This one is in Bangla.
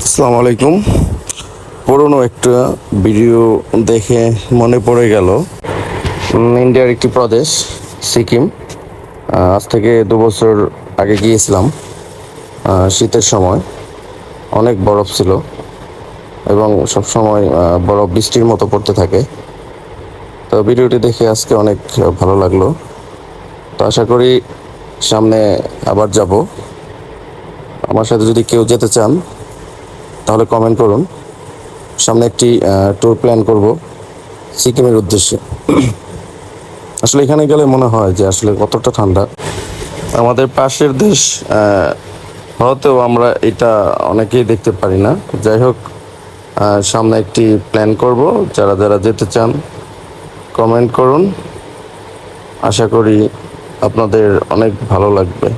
আসসালামু আলাইকুম। পুরনো একটা ভিডিও দেখে মনে পড়ে গেল ইন্ডিয়ার একটি প্রদেশ সিকিম। আজ থেকে 2 বছর আগে গিয়েছিলাম। শীতের সময় অনেক বরফ ছিল এবং সব সময় বরফ বৃষ্টির মতো পড়তে থাকে। তো ভিডিওটি দেখে আজকে অনেক ভালো লাগলো। তো আশা করি সামনে আবার যাব। আমার সাথে যদি কেউ যেতে চান তাহলে কমেন্ট করুন। সামনে একটি ট্যুর প্ল্যান করব সিকিমের উদ্দেশ্যে। আসলে এখানে গেলে মনে হয় যে আসলে কতটা ঠান্ডা। আমাদের পাশের দেশ হতেও আমরা এটা অনেকেই দেখতে পারি না। যাই হোক, সামনে একটি প্ল্যান করব। যারা যারা যেতে চান কমেন্ট করুন। আশা করি আপনাদের অনেক ভালো লাগবে।